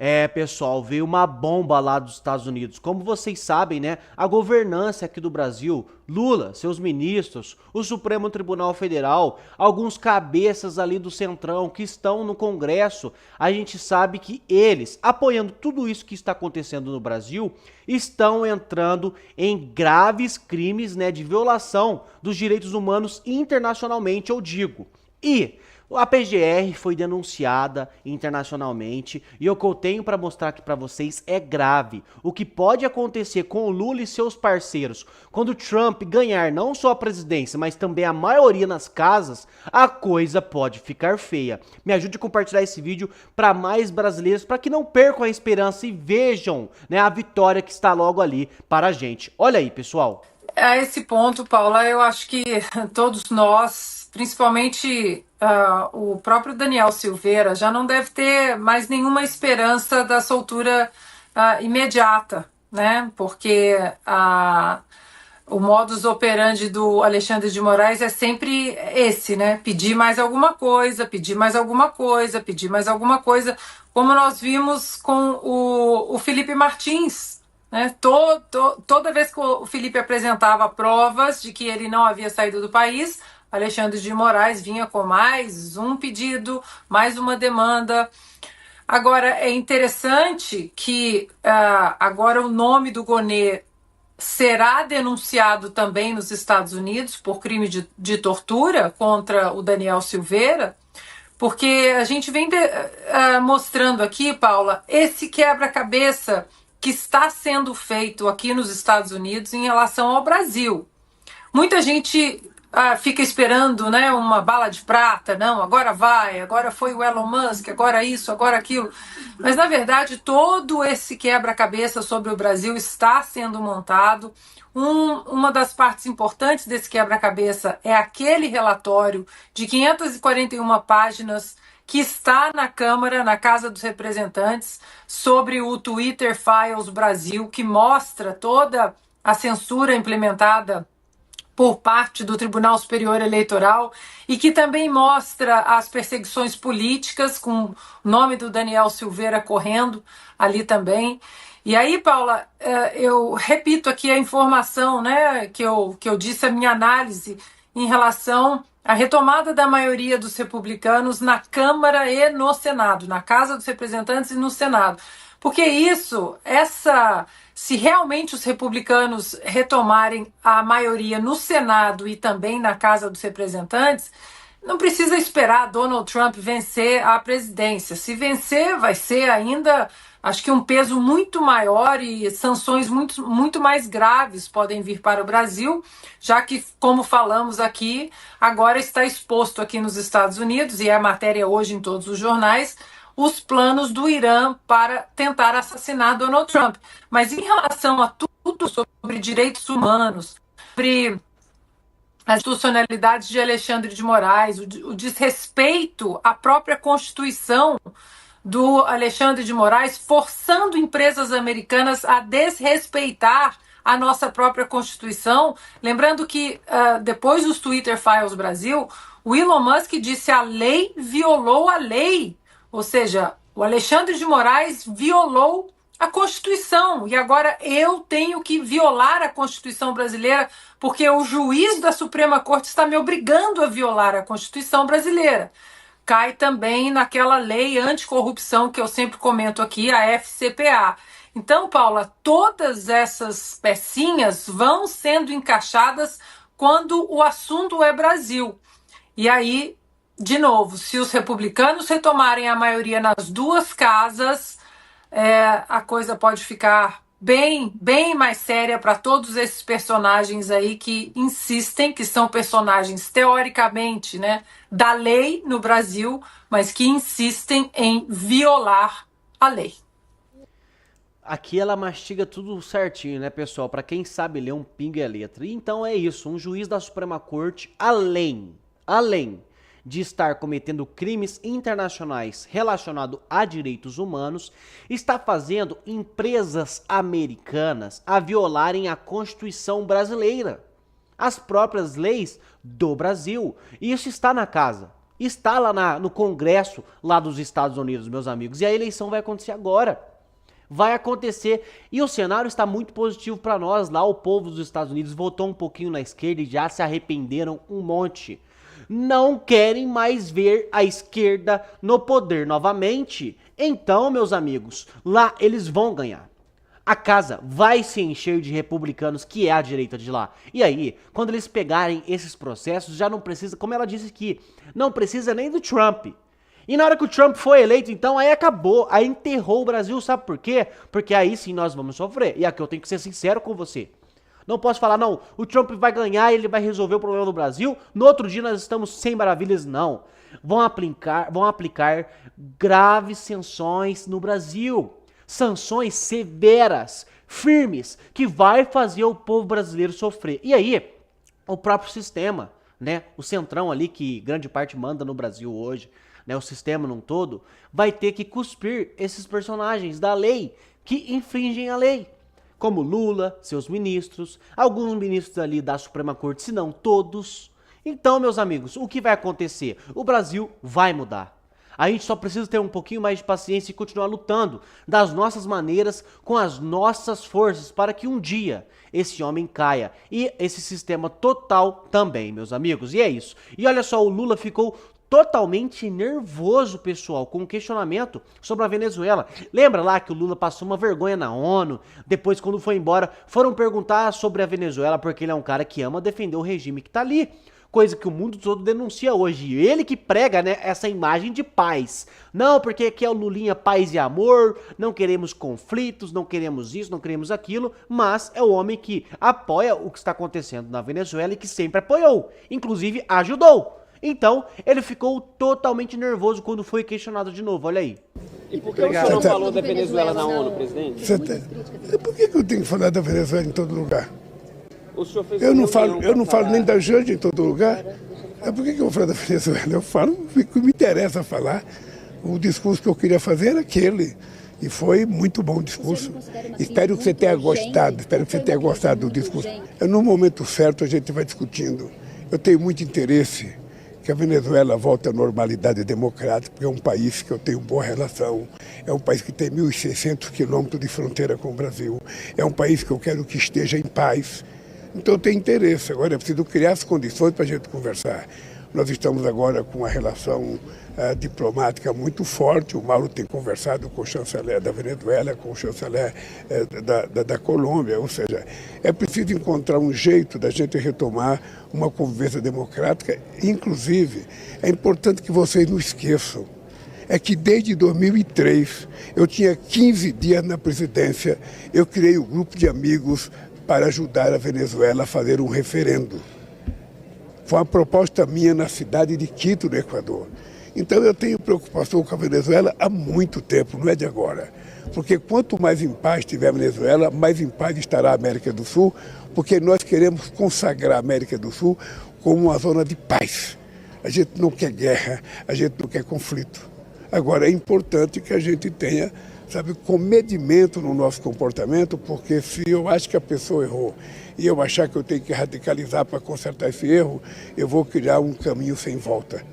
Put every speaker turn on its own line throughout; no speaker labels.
É, pessoal, veio uma bomba lá dos Estados Unidos. Como vocês sabem, né, a governança aqui do Brasil, Lula, seus ministros, o Supremo Tribunal Federal, alguns cabeças ali do Centrão que estão no Congresso, a gente sabe que eles, apoiando tudo isso que está acontecendo no Brasil, estão entrando em graves crimes, né, de violação dos direitos humanos internacionalmente, eu digo. E a PGR foi denunciada internacionalmente e o que eu tenho para mostrar aqui para vocês é grave. O que pode acontecer com o Lula e seus parceiros quando Trump ganhar não só a presidência, mas também a maioria nas casas, a coisa pode ficar feia. Me ajude a compartilhar esse vídeo para mais brasileiros, para que não percam a esperança e vejam, né, a vitória que está logo ali para a gente. Olha aí, pessoal.
A esse ponto, Paula, eu acho que todos nós, principalmente o próprio Daniel Silveira, já não deve ter mais nenhuma esperança da soltura imediata, né? Porque o modus operandi do Alexandre de Moraes é sempre esse, né? Pedir mais alguma coisa, pedir mais alguma coisa, pedir mais alguma coisa, como nós vimos com o Felipe Martins, né? Toda vez que o Felipe apresentava provas de que ele não havia saído do país, Alexandre de Moraes vinha com mais um pedido, mais uma demanda. Agora, é interessante que agora o nome do Gonê será denunciado também nos Estados Unidos por crime de tortura contra o Daniel Silveira, porque a gente vem mostrando aqui, Paula, esse quebra-cabeça que está sendo feito aqui nos Estados Unidos em relação ao Brasil. Muita gente fica esperando, né, uma bala de prata, não, agora vai, agora foi o Elon Musk, agora isso, agora aquilo. Mas, na verdade, todo esse quebra-cabeça sobre o Brasil está sendo montado. Uma das partes importantes desse quebra-cabeça é aquele relatório de 541 páginas que está na Câmara, na Casa dos Representantes, sobre o Twitter Files Brasil, que mostra toda a censura implementada por parte do Tribunal Superior Eleitoral e que também mostra as perseguições políticas, com o nome do Daniel Silveira correndo ali também. E aí, Paula, eu repito aqui a informação, né, que eu disse, a minha análise em relação à retomada da maioria dos republicanos na Câmara e no Senado, na Casa dos Representantes e no Senado. Porque se realmente os republicanos retomarem a maioria no Senado e também na Casa dos Representantes, não precisa esperar Donald Trump vencer a presidência. Se vencer, vai ser ainda, acho que um peso muito maior e sanções muito mais graves podem vir para o Brasil, já que, como falamos aqui, agora está exposto aqui nos Estados Unidos, e é a matéria hoje em todos os jornais, os planos do Irã para tentar assassinar Donald Trump. Mas em relação a tudo sobre direitos humanos, sobre a institucionalidade de Alexandre de Moraes, o desrespeito à própria Constituição do Alexandre de Moraes, forçando empresas americanas a desrespeitar a nossa própria Constituição. Lembrando que depois dos Twitter Files Brasil, o Elon Musk disse: a lei violou a lei. Ou seja, o Alexandre de Moraes violou a Constituição e agora eu tenho que violar a Constituição brasileira porque o juiz da Suprema Corte está me obrigando a violar a Constituição brasileira. Cai também naquela lei anticorrupção que eu sempre comento aqui, a FCPA. Então, Paula, todas essas pecinhas vão sendo encaixadas quando o assunto é Brasil. E aí, de novo, se os republicanos retomarem a maioria nas duas casas, a coisa pode ficar bem mais séria para todos esses personagens aí que insistem, que são personagens teoricamente, né, da lei no Brasil, mas que insistem em violar a lei.
Aqui ela mastiga tudo certinho, né, pessoal? Para quem sabe ler um pingo é letra. Então é isso, um juiz da Suprema Corte, além de estar cometendo crimes internacionais relacionados a direitos humanos, está fazendo empresas americanas a violarem a Constituição brasileira, as próprias leis do Brasil. E isso está na casa. está lá no Congresso lá dos Estados Unidos, meus amigos. E a eleição vai acontecer agora. Vai acontecer. E o cenário está muito positivo para nós. Lá o povo dos Estados Unidos votou um pouquinho na esquerda e já se arrependeram um monte. Não querem mais ver a esquerda no poder novamente. Então, meus amigos, lá eles vão ganhar. A casa vai se encher de republicanos, que é a direita de lá. E aí, quando eles pegarem esses processos, já não precisa, como ela disse aqui, não precisa nem do Trump. E na hora que o Trump foi eleito, então, aí acabou, aí enterrou o Brasil, sabe por quê? Porque aí sim nós vamos sofrer. E aqui eu tenho que ser sincero com você. Não posso falar, não, o Trump vai ganhar e ele vai resolver o problema do Brasil. No outro dia nós estamos sem maravilhas, não. Vão aplicar graves sanções no Brasil. Sanções severas, firmes, que vai fazer o povo brasileiro sofrer. E aí, o próprio sistema, né, o centrão ali que grande parte manda no Brasil hoje, né, o sistema num todo, vai ter que cuspir esses personagens da lei que infringem a lei. Como Lula, seus ministros, alguns ministros ali da Suprema Corte, se não todos. Então, meus amigos, o que vai acontecer? O Brasil vai mudar. A gente só precisa ter um pouquinho mais de paciência e continuar lutando das nossas maneiras, com as nossas forças, para que um dia esse homem caia. E esse sistema total também, meus amigos. E é isso. E olha só, o Lula ficou totalmente nervoso, pessoal, com o questionamento sobre a Venezuela. Lembra lá que o Lula passou uma vergonha na ONU? Depois, quando foi embora, foram perguntar sobre a Venezuela, porque ele é um cara que ama defender o regime que tá ali. Coisa que o mundo todo denuncia hoje. E ele que prega, né, essa imagem de paz. Não, porque aqui é o Lulinha paz e amor, não queremos conflitos, não queremos isso, não queremos aquilo, mas é o homem que apoia o que está acontecendo na Venezuela e que sempre apoiou, inclusive ajudou. Então, ele ficou totalmente nervoso quando foi questionado de novo, olha aí.
E por que o senhor não falou da Venezuela na ONU, presidente?
Por que eu tenho que falar da Venezuela em todo lugar?
O senhor fez
Eu não falo nem da Janja em todo lugar. Por que eu vou falar da Venezuela? Eu falo o que me interessa falar. O discurso que eu queria fazer era aquele. E foi muito bom o discurso. Espero que você tenha gostado do discurso. No momento certo a gente vai discutindo. Eu tenho muito interesse que a Venezuela volte à normalidade democrática, porque é um país que eu tenho boa relação, é um país que tem 1.600 quilômetros de fronteira com o Brasil, é um país que eu quero que esteja em paz. Então eu tenho interesse. Agora é preciso criar as condições para a gente conversar. Nós estamos agora com uma relação diplomática muito forte. O Mauro tem conversado com o chanceler da Venezuela, com o chanceler da Colômbia. Ou seja, é preciso encontrar um jeito da gente retomar uma convivência democrática. Inclusive, é importante que vocês não esqueçam, é que desde 2003, eu tinha 15 dias na presidência, eu criei um grupo de amigos para ajudar a Venezuela a fazer um referendo. Foi uma proposta minha na cidade de Quito, no Equador. Então eu tenho preocupação com a Venezuela há muito tempo, não é de agora. Porque quanto mais em paz estiver a Venezuela, mais em paz estará a América do Sul, porque nós queremos consagrar a América do Sul como uma zona de paz. A gente não quer guerra, a gente não quer conflito. Agora é importante que a gente tenha, sabe, comedimento no nosso comportamento, porque se eu acho que a pessoa errou e eu achar que eu tenho que radicalizar para consertar esse erro, eu vou criar um caminho sem volta.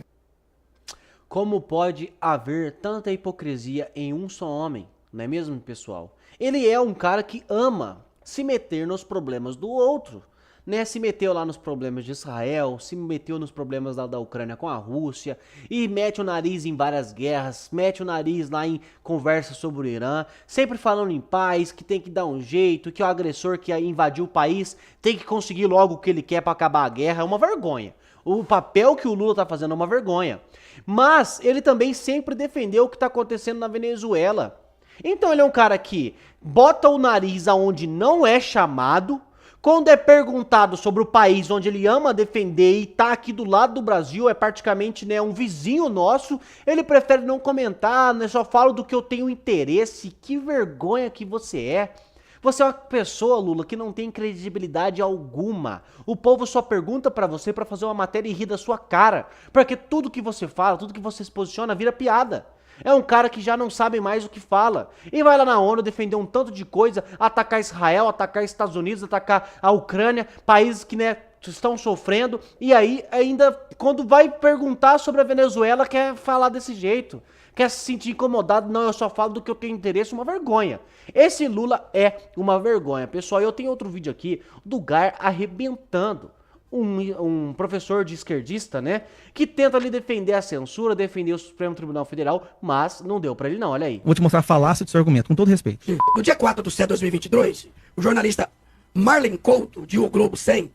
Como pode haver tanta hipocrisia em um só homem, não é mesmo, pessoal? Ele é um cara que ama se meter nos problemas do outro, né? Se meteu lá nos problemas de Israel, se meteu nos problemas da Ucrânia com a Rússia, e mete o nariz em várias guerras, mete o nariz lá em conversas sobre o Irã, sempre falando em paz, que tem que dar um jeito, que o agressor que invadiu o país tem que conseguir logo o que ele quer para acabar a guerra. É uma vergonha. O papel que o Lula tá fazendo é uma vergonha. Mas ele também sempre defendeu o que tá acontecendo na Venezuela. Então ele é um cara que bota o nariz aonde não é chamado. Quando é perguntado sobre o país onde ele ama defender e tá aqui do lado do Brasil, é praticamente, né, um vizinho nosso, ele prefere não comentar, né, só falo do que eu tenho interesse. Que vergonha que você é. Você é uma pessoa, Lula, que não tem credibilidade alguma. O povo só pergunta pra você pra fazer uma matéria e rir da sua cara. Porque tudo que você fala, tudo que você se posiciona vira piada. É um cara que já não sabe mais o que fala. E vai lá na ONU defender um tanto de coisa, atacar Israel, atacar Estados Unidos, atacar a Ucrânia, países que, né, estão sofrendo, e aí ainda quando vai perguntar sobre a Venezuela quer falar desse jeito, quer se sentir incomodado, não, eu só falo do que eu tenho interesse, uma vergonha. Esse Lula é uma vergonha. Pessoal, eu tenho outro vídeo aqui do Gar arrebentando um professor de esquerdista, né, que tenta ali defender a censura, defender o Supremo Tribunal Federal, mas não deu pra ele não, olha aí.
Vou te mostrar a falácia do seu argumento, com todo respeito.
No dia 4/7 de 2022, o jornalista Marlen Couto, de O Globo 100,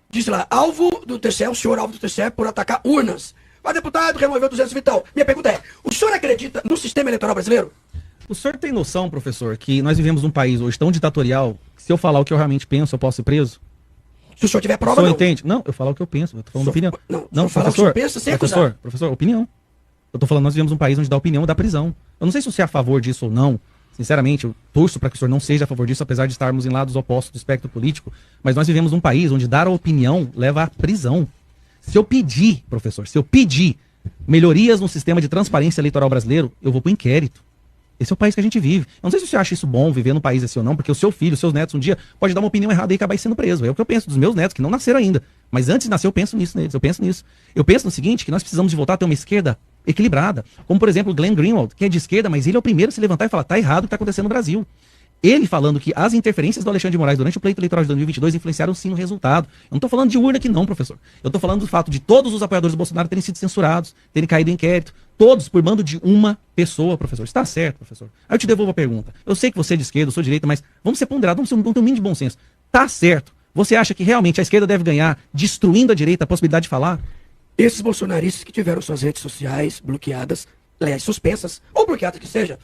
disse lá, o senhor alvo do TCE por atacar urnas. O deputado removeu 200 vital. Minha pergunta é, o senhor acredita no sistema eleitoral brasileiro?
O senhor tem noção, professor, que nós vivemos num país hoje tão ditatorial, que se eu falar o que eu realmente penso, eu posso ser preso?
Se o senhor tiver
O
prova,
senhor
não.
entende? Não, eu falo o que eu penso, eu tô falando opinião.
Não, falar o que o senhor pensa sem acusar.
Professor, opinião. Eu tô falando, nós vivemos um país onde dá opinião e dá prisão. Eu não sei se você é a favor disso ou não. Sinceramente, eu torço para que o senhor não seja a favor disso, apesar de estarmos em lados opostos do espectro político. Mas nós vivemos um país onde dar a opinião leva à prisão. Se eu pedir, professor, melhorias no sistema de transparência eleitoral brasileiro, eu vou pro inquérito. Esse é o país que a gente vive. Eu não sei se você acha isso bom, viver num país assim ou não, porque o seu filho, os seus netos um dia pode dar uma opinião errada e acabar sendo preso. É o que eu penso dos meus netos, que não nasceram ainda. Mas antes de nascer, eu penso nisso neles, eu penso nisso. Eu penso no seguinte, que nós precisamos de voltar a ter uma esquerda equilibrada. Como, por exemplo, o Glenn Greenwald, que é de esquerda, mas ele é o primeiro a se levantar e falar, tá errado o que tá acontecendo no Brasil. Ele falando que as interferências do Alexandre de Moraes durante o pleito eleitoral de 2022 influenciaram sim no resultado. Eu não tô falando de urna aqui não, professor. Eu tô falando do fato de todos os apoiadores do Bolsonaro terem sido censurados, terem caído em inquérito. Todos por mando de uma pessoa, professor. Está certo, professor. Aí eu te devolvo a pergunta. Eu sei que você é de esquerda, eu sou de direita, mas vamos ser ponderados, vamos ter um mínimo de bom senso. Tá certo. Você acha que realmente a esquerda deve ganhar destruindo a direita a possibilidade de falar?
Esses bolsonaristas que tiveram suas redes sociais bloqueadas, aliás, suspensas, ou bloqueadas que seja,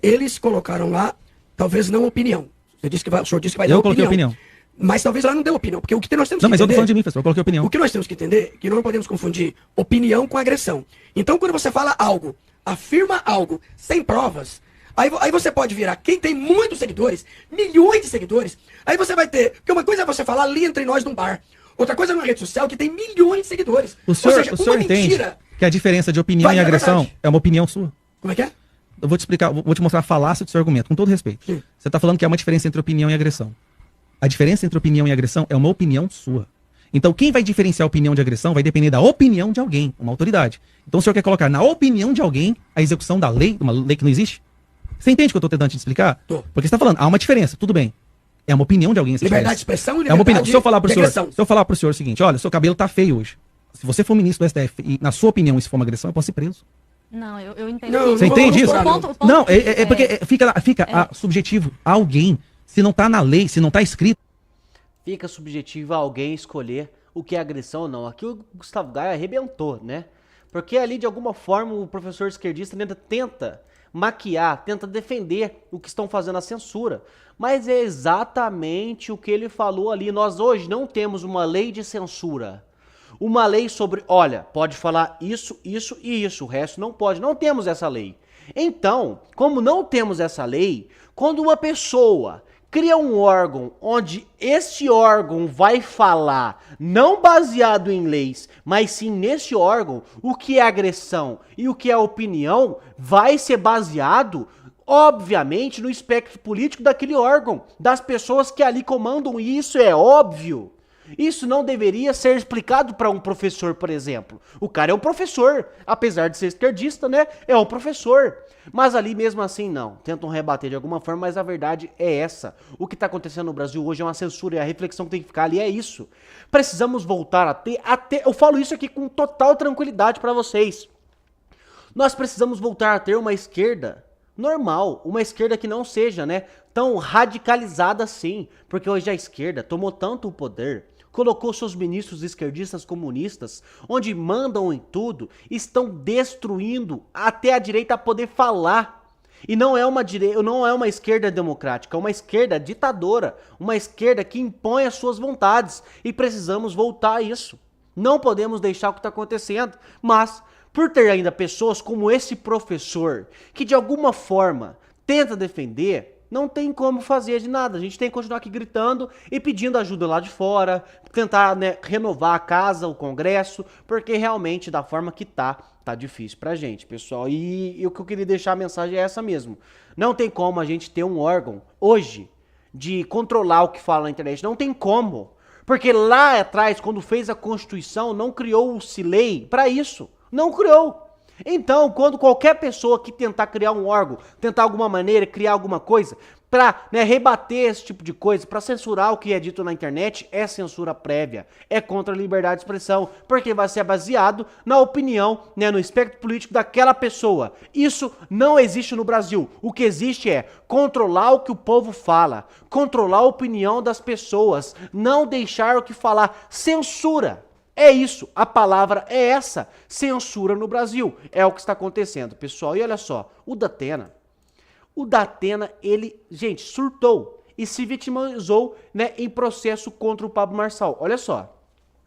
eles colocaram lá, talvez não opinião. O senhor disse que vai dar opinião.
Eu coloquei opinião.
Mas talvez lá não dê opinião, porque o que nós temos
Não,
que
mas eu tô
entender...
falando de mim, professor, eu coloquei opinião.
O que nós temos que entender é que não podemos confundir opinião com agressão. Então, quando você fala algo, afirma algo, sem provas, aí você pode virar quem tem muitos seguidores, milhões de seguidores, aí você vai ter... Porque uma coisa é você falar ali entre nós num bar, outra coisa é numa rede social que tem milhões de seguidores.
O senhor
uma
entende
mentira
que a diferença de opinião
vai
e
na
agressão
verdade.
é uma opinião sua?
Como é que é?
Eu vou te explicar, vou te mostrar a falácia do seu argumento, com todo respeito.
Sim.
Você está falando que há uma diferença entre opinião e agressão. A diferença entre opinião e agressão é uma opinião sua. Então, quem vai diferenciar a opinião de agressão vai depender da opinião de alguém, uma autoridade. Então, o senhor quer colocar na opinião de alguém a execução da lei, uma lei que não existe? Você entende o que eu estou tentando te explicar?
Tô.
Porque você está falando, há uma diferença, tudo bem. É uma opinião de alguém essa
Liberdade de
diferença.
expressão e
É uma opinião.
liberdade
Se eu falar pro
de
senhor,
agressão.
se eu falar pro senhor o seguinte, olha, seu cabelo tá feio hoje. Se você for ministro do STF e, na sua opinião, isso for uma agressão, eu posso ser preso.
Não, eu entendo.
Não,
Você entende isso?
O ponto
Não,
é
porque fica subjetivo a alguém. Se não tá na lei, se não tá escrito.
Fica subjetivo a alguém escolher o que é agressão ou não. Aqui o Gustavo Gaia arrebentou, né? Porque ali, de alguma forma, o professor esquerdista ainda tenta maquiar, tenta defender o que estão fazendo a censura. Mas é exatamente o que ele falou ali. Nós hoje não temos uma lei de censura. Uma lei sobre, olha, pode falar isso, isso e isso, o resto não pode. Não temos essa lei. Então, como não temos essa lei, quando uma pessoa cria um órgão onde esse órgão vai falar não baseado em leis, mas sim nesse órgão, o que é agressão e o que é opinião vai ser baseado, obviamente, no espectro político daquele órgão, das pessoas que ali comandam, e isso é óbvio. Isso não deveria ser explicado para um professor, por exemplo. O cara é um professor, apesar de ser esquerdista, né? É um professor. Mas ali mesmo assim não. Tentam rebater de alguma forma, mas a verdade é essa. O que está acontecendo no Brasil hoje é uma censura e a reflexão que tem que ficar ali é isso. Precisamos voltar a ter, eu falo isso aqui com total tranquilidade para vocês. Nós precisamos voltar a ter uma esquerda normal, uma esquerda que não seja, né, tão radicalizada assim, porque hoje a esquerda tomou tanto o poder, colocou seus ministros esquerdistas comunistas, onde mandam em tudo, estão destruindo até a direita poder falar. E não é uma esquerda democrática, é uma esquerda ditadora, uma esquerda que impõe as suas vontades, e precisamos voltar a isso. Não podemos deixar o que está acontecendo, mas por ter ainda pessoas como esse professor, que de alguma forma tenta defender, não tem como fazer de nada. A gente tem que continuar aqui gritando e pedindo ajuda lá de fora, tentar, né, renovar a casa, o Congresso, porque realmente da forma que tá difícil pra gente, pessoal. E o que eu queria deixar a mensagem é essa mesmo. Não tem como a gente ter um órgão hoje de controlar o que fala na internet. Não tem como. Porque lá atrás, quando fez a Constituição, não criou-se lei para isso. Não criou. Então, quando qualquer pessoa que tentar criar um órgão, tentar alguma maneira, criar alguma coisa, pra rebater esse tipo de coisa, pra censurar o que é dito na internet, é censura prévia, é contra a liberdade de expressão, porque vai ser baseado na opinião, no espectro político daquela pessoa. Isso não existe no Brasil. O que existe é controlar o que o povo fala, controlar a opinião das pessoas, não deixar o que falar, censura. É isso, a palavra é essa, censura no Brasil. É o que está acontecendo, pessoal. E olha só, o Datena, ele, gente, surtou e se vitimizou, em processo contra o Pablo Marçal. Olha só,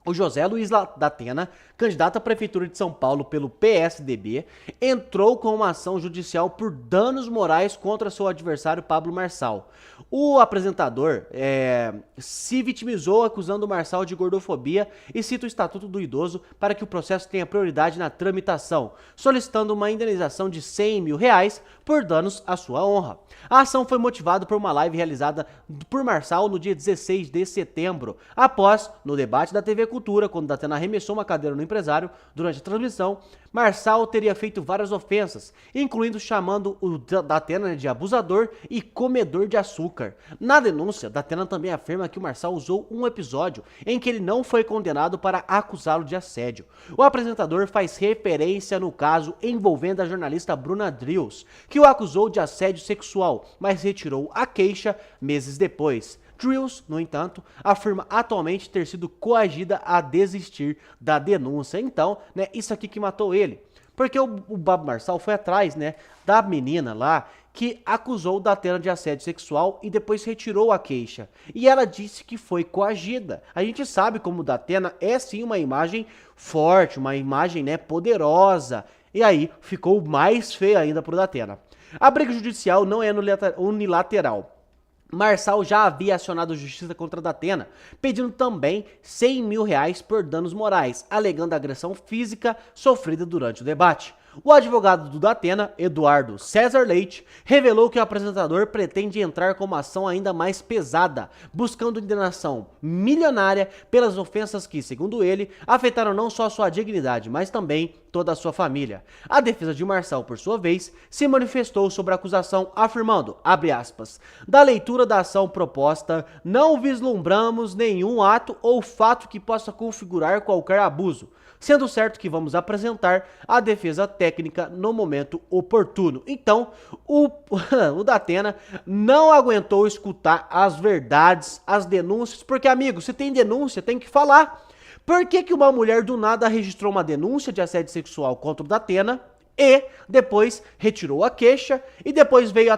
o José Luiz Datena, candidato à Prefeitura de São Paulo pelo PSDB, entrou com uma ação judicial por danos morais contra seu adversário Pablo Marçal. O apresentador se vitimizou acusando o Marçal de gordofobia e cita o Estatuto do Idoso para que o processo tenha prioridade na tramitação, solicitando uma indenização de R$100 mil por danos à sua honra. A ação foi motivada por uma live realizada por Marçal no dia 16 de setembro, após, no debate da TV Cultura, quando Datena arremessou uma cadeira no empresário durante a transmissão. Marçal teria feito várias ofensas, incluindo chamando o Datena de abusador e comedor de açúcar. Na denúncia, Datena também afirma que o Marçal usou um episódio em que ele não foi condenado para acusá-lo de assédio. O apresentador faz referência no caso envolvendo a jornalista Bruna Drills, que o acusou de assédio sexual, mas retirou a queixa meses depois. Drills, no entanto, afirma atualmente ter sido coagida a desistir da denúncia. Então, isso aqui que matou ele. Porque o Pablo Marçal foi atrás, da menina lá que acusou o Datena de assédio sexual e depois retirou a queixa. E ela disse que foi coagida. A gente sabe como o Datena é sim uma imagem forte, uma imagem, poderosa. E aí ficou mais feio ainda pro Datena. A briga judicial não é unilateral. Marçal já havia acionado a justiça contra Datena, pedindo também R$100 mil por danos morais, alegando agressão física sofrida durante o debate. O advogado do Datena, Eduardo César Leite, revelou que o apresentador pretende entrar com uma ação ainda mais pesada, buscando indenização milionária pelas ofensas que, segundo ele, afetaram não só sua dignidade, mas também toda a sua família. A defesa de Marçal, por sua vez, se manifestou sobre a acusação, afirmando, abre aspas, da leitura da ação proposta, não vislumbramos nenhum ato ou fato que possa configurar qualquer abuso, sendo certo que vamos apresentar a defesa técnica no momento oportuno. Então, o Datena não aguentou escutar as verdades, as denúncias, porque, amigo, se tem denúncia, tem que falar. Por que uma mulher do nada registrou uma denúncia de assédio sexual contra o Datena e depois retirou a queixa e depois veio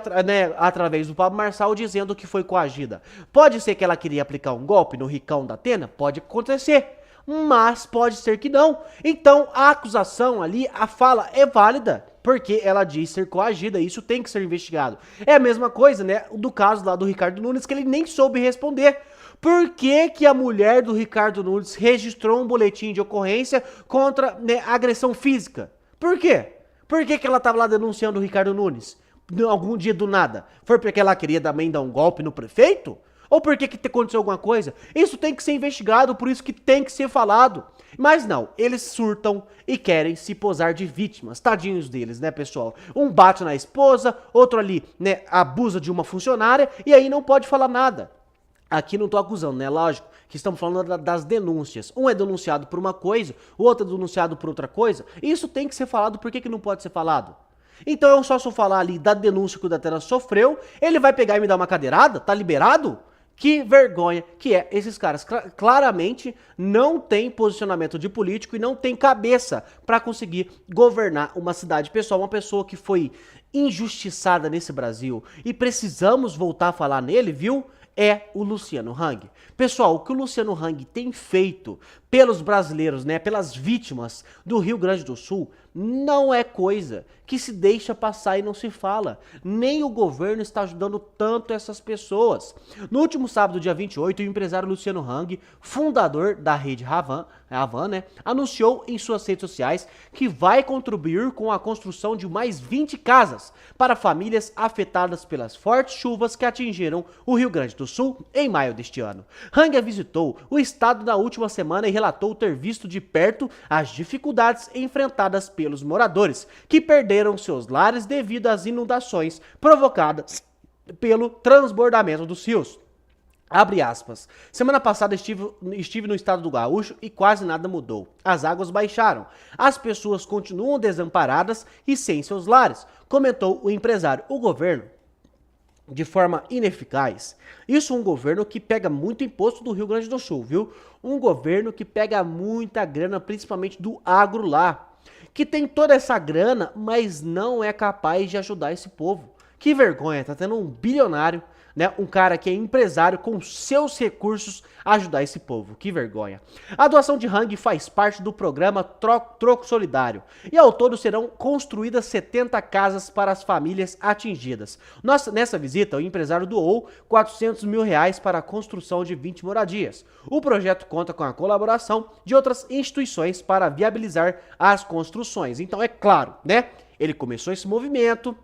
através do Pablo Marçal dizendo que foi coagida? Pode ser que ela queria aplicar um golpe no ricão Datena? Pode acontecer. Mas pode ser que não. Então a acusação ali, a fala é válida, porque ela diz ser coagida, isso tem que ser investigado. É a mesma coisa, do caso lá do Ricardo Nunes, que ele nem soube responder. Por que a mulher do Ricardo Nunes registrou um boletim de ocorrência contra agressão física? Por quê? Por que ela estava lá denunciando o Ricardo Nunes? Algum dia do nada? Foi porque ela queria também dar um golpe no prefeito? Ou por que aconteceu alguma coisa? Isso tem que ser investigado, por isso que tem que ser falado. Mas não, eles surtam e querem se posar de vítimas. Tadinhos deles, pessoal? Um bate na esposa, outro ali, abusa de uma funcionária e aí não pode falar nada. Aqui não tô acusando, lógico, que estamos falando das denúncias. Um é denunciado por uma coisa, o outro é denunciado por outra coisa. Isso tem que ser falado, por que não pode ser falado? Então eu só falar ali da denúncia que o Datena sofreu, ele vai pegar e me dar uma cadeirada? Tá liberado? Que vergonha que é. Esses caras claramente não têm posicionamento de político e não têm cabeça para conseguir governar uma cidade. Pessoal, uma pessoa que foi injustiçada nesse Brasil e precisamos voltar a falar nele, viu? É o Luciano Hang. Pessoal, o que o Luciano Hang tem feito pelos brasileiros, pelas vítimas do Rio Grande do Sul, não é coisa que se deixa passar e não se fala. Nem o governo está ajudando tanto essas pessoas. No último sábado, dia 28, o empresário Luciano Hang, fundador da rede Havan, né, anunciou em suas redes sociais que vai contribuir com a construção de mais 20 casas para famílias afetadas pelas fortes chuvas que atingiram o Rio Grande do Sul em maio deste ano. Hang visitou o estado na última semana e relatou ter visto de perto as dificuldades enfrentadas pelos moradores que perderam seus lares devido às inundações provocadas pelo transbordamento dos rios. Abre aspas. Semana passada estive no estado do Gaúcho e quase nada mudou. As águas baixaram. As pessoas continuam desamparadas e sem seus lares, comentou o empresário. O governo, de forma ineficaz, isso um governo que pega muito imposto do Rio Grande do Sul, viu? Um governo que pega muita grana, principalmente do agro lá, que tem toda essa grana, mas não é capaz de ajudar esse povo. Que vergonha, tá tendo um bilionário, né, um cara que é empresário com seus recursos ajudar esse povo, que vergonha. A doação de Hang faz parte do programa Troco Solidário e ao todo serão construídas 70 casas para as famílias atingidas. Nessa visita, o empresário doou R$400 mil para a construção de 20 moradias. O projeto conta com a colaboração de outras instituições para viabilizar as construções. Então é claro, né, ele começou esse movimento,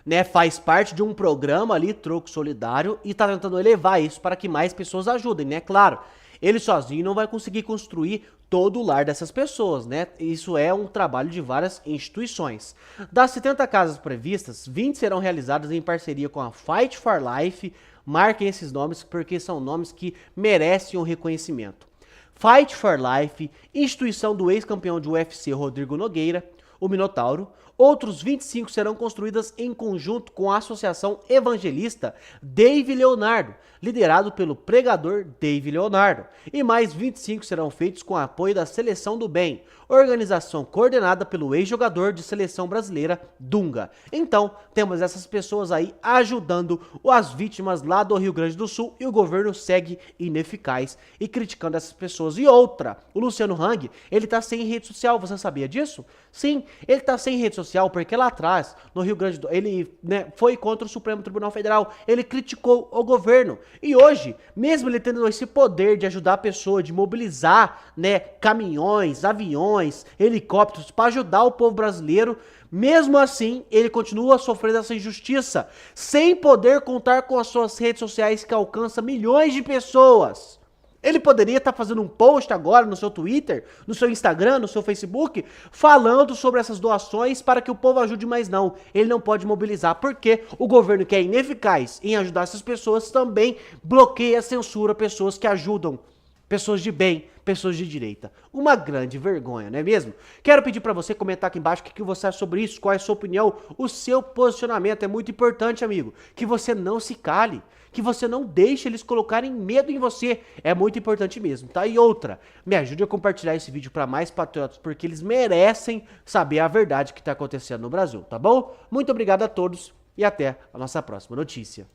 né, faz parte de um programa ali, Troco Solidário, e tá tentando elevar isso para que mais pessoas ajudem, né? Claro, ele sozinho não vai conseguir construir todo o lar dessas pessoas, né? Isso é um trabalho de várias instituições. Das 70 casas previstas, 20 serão realizadas em parceria com a Fight for Life. Marquem esses nomes porque são nomes que merecem um reconhecimento. Fight for Life, instituição do ex-campeão de UFC Rodrigo Nogueira, o Minotauro. Outros 25 serão construídas em conjunto com a Associação Evangelista Dave Leonardo, liderado pelo pregador Dave Leonardo. E mais 25 serão feitos com o apoio da Seleção do Bem, organização coordenada pelo ex-jogador de seleção brasileira Dunga. Então, temos essas pessoas aí ajudando as vítimas lá do Rio Grande do Sul e o governo segue ineficaz e criticando essas pessoas. E outra, o Luciano Hang, ele tá sem rede social, você sabia disso? Sim, ele tá sem rede social porque lá atrás, no Rio Grande do Sul, ele, né, foi contra o Supremo Tribunal Federal, ele criticou o governo. E hoje, mesmo ele tendo esse poder de ajudar a pessoa, de mobilizar, né, caminhões, aviões, helicópteros para ajudar o povo brasileiro, mesmo assim, ele continua sofrendo essa injustiça, sem poder contar com as suas redes sociais que alcançam milhões de pessoas. Ele poderia estar fazendo um post agora no seu Twitter, no seu Instagram, no seu Facebook, falando sobre essas doações para que o povo ajude, mas não. Ele não pode mobilizar, porque o governo, que é ineficaz em ajudar essas pessoas, também bloqueia, censura pessoas que ajudam, pessoas de bem, pessoas de direita. Uma grande vergonha, não é mesmo? Quero pedir para você comentar aqui embaixo o que você acha sobre isso, qual é a sua opinião, o seu posicionamento. É muito importante, amigo, que você não se cale, que você não deixe eles colocarem medo em você. É muito importante mesmo, tá? E outra, me ajude a compartilhar esse vídeo para mais patriotas, porque eles merecem saber a verdade que está acontecendo no Brasil, tá bom? Muito obrigado a todos e até a nossa próxima notícia.